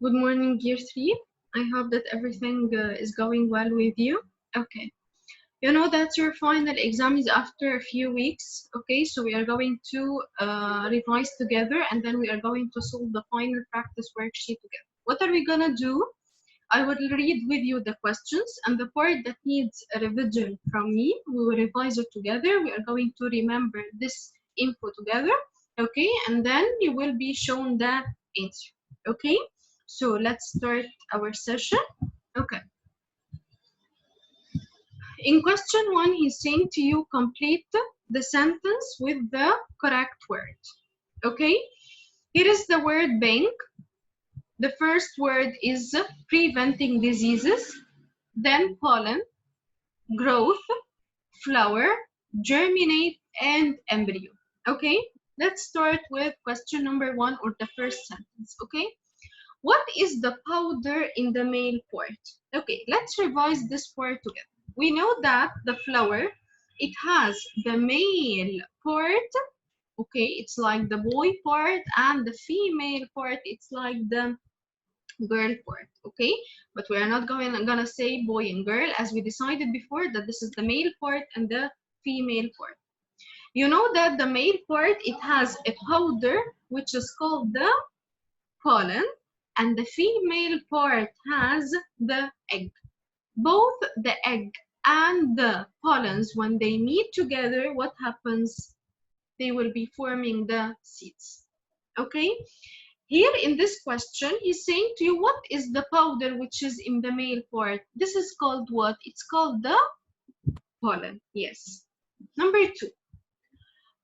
Good morning, year 3. I hope that everything is going well with you. Okay. You know that your final exam is after a few weeks. Okay, so we are going to revise together and then we are going to solve the final practice worksheet together. What are we gonna do? I will read with you the questions and the part that needs a revision from me, we will revise it together. We are going to remember this info together. Okay, and then you will be shown the answer. Okay, so let's start our session. Okay. In question 1, he's saying to you, complete the sentence with the correct word. Okay, here is the word bank. The first word is preventing diseases, then pollen, growth, flower, germinate, and embryo. Okay, let's start with question number 1 or the first sentence. Okay, what is the powder in the male part? Okay, let's revise this part together. We know that the flower, it has the male part. Okay, it's like the boy part, and the female part, it's like the girl part. Okay, but we are not gonna say boy and girl, as we decided before that this is the male part and the female part. You know that the male part, it has a powder which is called the pollen, and the female part has the egg. Both the egg and the pollens, when they meet together, what happens? They will be forming the seeds. Okay, here in this question, he's saying to you, what is the powder which is in the male part? This is called what? It's called the pollen. Yes. Number 2,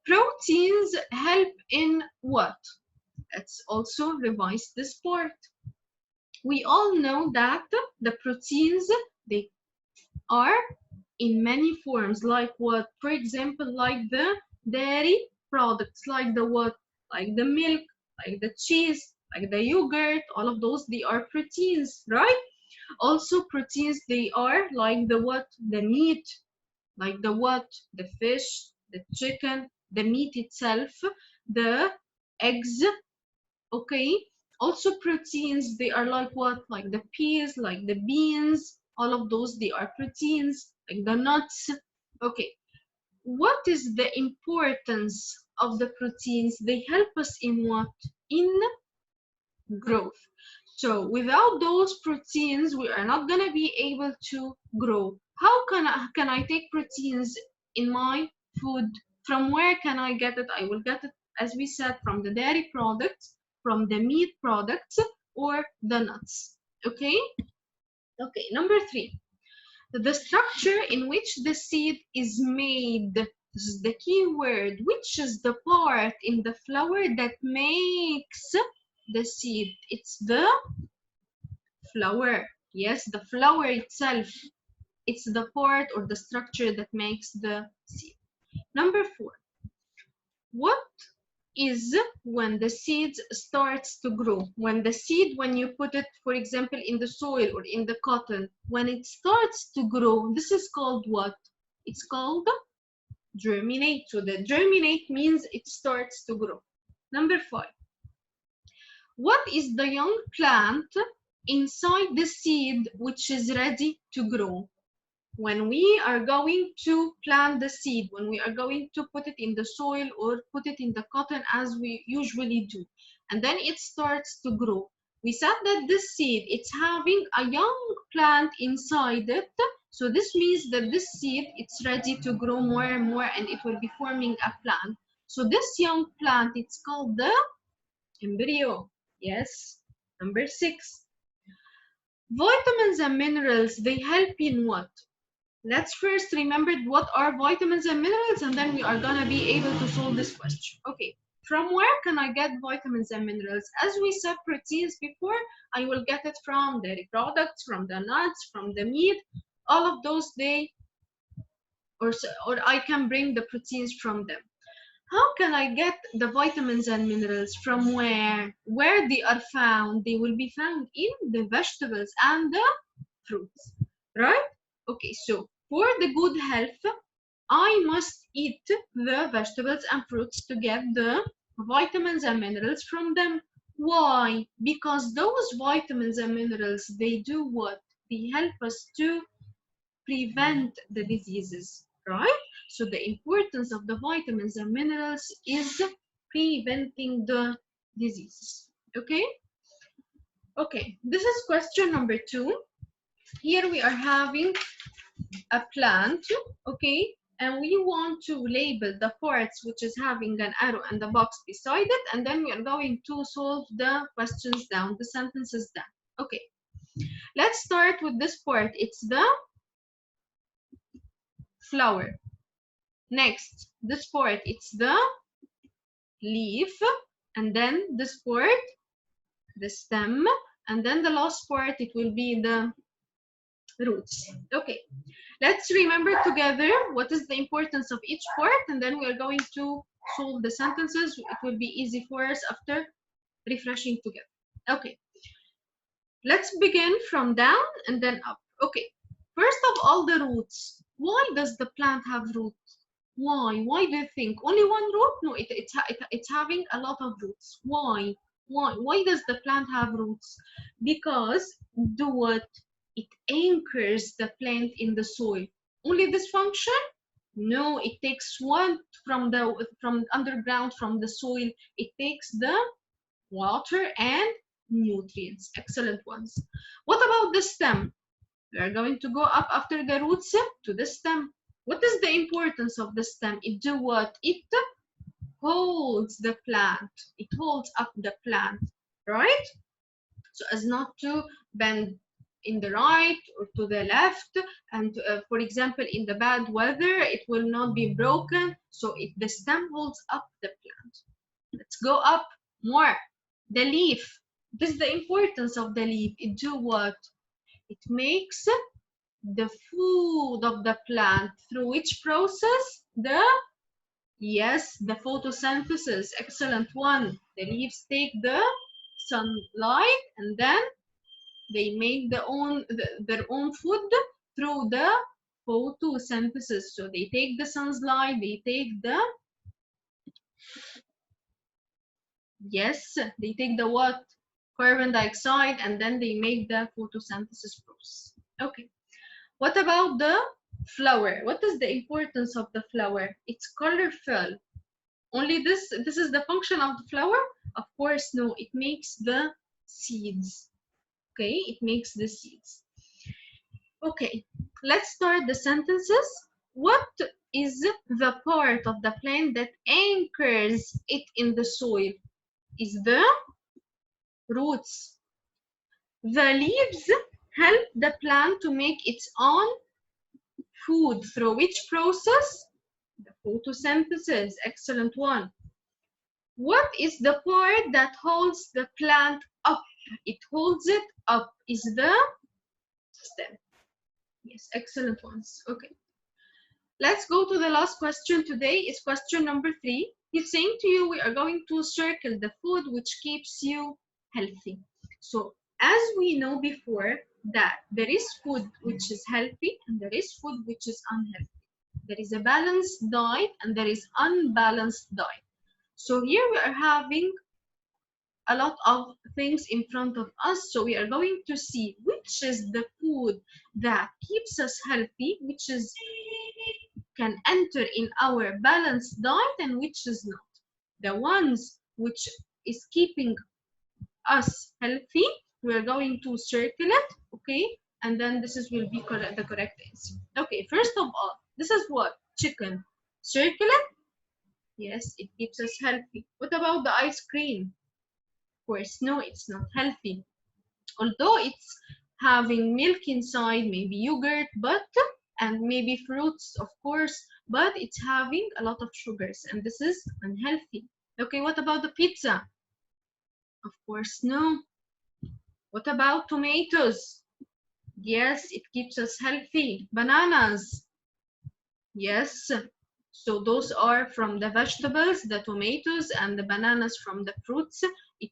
proteins help in what? Let's also revise this part. We all know that the proteins, they are in many forms, like what? For example, like the dairy products, like the what? Like the milk, like the cheese, like the yogurt, all of those, they are proteins, right? Also proteins, they are like the what? The meat, like the what? The fish, the chicken, the meat itself, the eggs. Okay, also proteins, they are like what? Like the peas, like the beans, all of those, they are proteins, like the nuts. Okay, what is the importance of the proteins? They help us in what? In growth. So without those proteins, we are not gonna be able to grow. How can I take proteins in my food? From where can I get it? I will get it, as we said, from the dairy products, from the meat products, or the nuts. Okay? Okay, number 3. The structure in which the seed is made. This is the key word. Which is the part in the flower that makes the seed? It's the flower. Yes, the flower itself. It's the part or the structure that makes the seed. Number 4. What is when the seed starts to grow? When the seed, when you put it, for example, in the soil or in the cotton, when it starts to grow, this is called what? It's called germinate. So the germinate means it starts to grow. Number 5. What is the young plant inside the seed which is ready to grow? When we are going to plant the seed, when we are going to put it in the soil or put it in the cotton as we usually do, and then it starts to grow, we said that this seed, it's having a young plant inside it. So this means that this seed, it's ready to grow more and more, and it will be forming a plant. So this young plant, it's called the embryo. Yes. Number 6. Vitamins and minerals, they help in what? Let's first remember what are vitamins and minerals, and then we are gonna be able to solve this question. Okay, from where can I get vitamins and minerals? As we said proteins before, I will get it from dairy products, from the nuts, from the meat, all of those or I can bring the proteins from them. How can I get the vitamins and minerals? From where? Where they are found? They will be found in the vegetables and the fruits, right? Okay, so for the good health, I must eat the vegetables and fruits to get the vitamins and minerals from them. Why? Because those vitamins and minerals, they do what? They help us to prevent the diseases, right? So the importance of the vitamins and minerals is preventing the diseases. Okay? Okay, this is question number 2. Here we are having a plant, okay? And we want to label the parts which is having an arrow and the box beside it, and then we are going to solve the questions down, the sentences down. Okay, let's start with this part. It's the flower. Next, this part, it's the leaf, and then this part, the stem, and then the last part, it will be the roots. Okay, let's remember together what is the importance of each part, and then we are going to solve the sentences. It will be easy for us after refreshing together. Okay, let's begin from down and then up. Okay, first of all, the roots. Why does the plant have roots? Why? Why do you think? Only one root? No, it's having a lot of roots. Why? Why? Why does the plant have roots? Because do what? It anchors the plant in the soil. Only this function? No, it takes one from underground, from the soil. It takes the water and nutrients. Excellent ones. What about the stem? We are going to go up after the roots to the stem. What is the importance of the stem? It do what? It holds the plant. It holds up the plant, right? So as not to bend in the right or to the left, and for example, in the bad weather, it will not be broken. So the stem holds up the plant. Let's go up more. The leaf. This is the importance of the leaf. It do what? It makes the food of the plant. Through which process? Yes, the photosynthesis. Excellent one. The leaves take the sunlight and then they make their own food through the photosynthesis. So they take the sunlight, they take the, yes, they take the what? Carbon dioxide, and then they make the photosynthesis process. Okay. What about the flower? What is the importance of the flower? It's colorful. Only this is the function of the flower? Of course, no. It makes the seeds. Okay, it makes the seeds. Okay, let's start the sentences. What is the part of the plant that anchors it in the soil? Is the roots. The leaves help the plant to make its own food. Through which process? The photosynthesis. Excellent one. What is the part that holds the plant up? It holds it up. Is the stem. Yes, excellent ones. Okay. Let's go to the last question today. It's question number 3. He's saying to you, we are going to circle the food which keeps you healthy. So as we know before, that there is food which is healthy and there is food which is unhealthy. There is a balanced diet and there is unbalanced diet. So here we are having a lot of things in front of us. So we are going to see which is the food that keeps us healthy, which is can enter in our balanced diet, and which is not. The ones which is keeping us healthy, we're going to circle it, okay? And then this will be the correct answer. Okay, first of all, this is what? Chicken. Circle it. Yes, it keeps us healthy. What about the ice cream? Of course, no, it's not healthy. Although it's having milk inside, maybe yogurt, but and maybe fruits, of course, but it's having a lot of sugars, and this is unhealthy. Okay, what about the pizza? Of course, no. What about tomatoes? Yes, it keeps us healthy. Bananas? Yes. So those are from the vegetables, the tomatoes, and the bananas from the fruits. It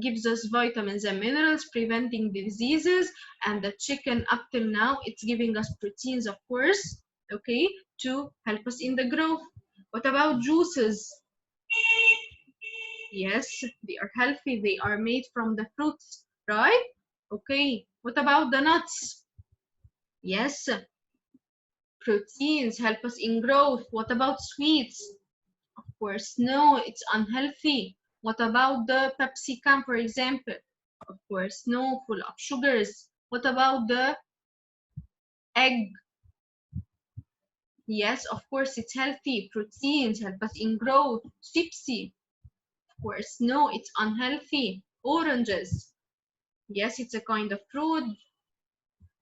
gives us vitamins and minerals, preventing diseases. And the chicken, up till now, it's giving us proteins, of course, okay, to help us in the growth. What about juices? Yes, they are healthy. They are made from the fruits, right? Okay, what about the nuts? Yes, proteins help us in growth. What about sweets? Of course, no, it's unhealthy. What about the Pepsi for example? Of course, no, full of sugars. What about the egg? Yes, of course, it's healthy. Proteins help us in growth. Gypsy, of course, no, it's unhealthy. Oranges, yes, it's a kind of fruit.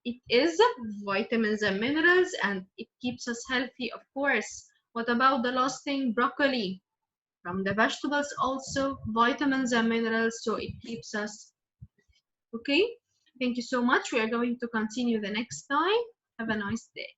It is vitamins and minerals, and it keeps us healthy, of course. What about the last thing? Broccoli. From the vegetables also, vitamins and minerals, so it keeps us okay. Thank you so much. We are going to continue the next time. Have a nice day.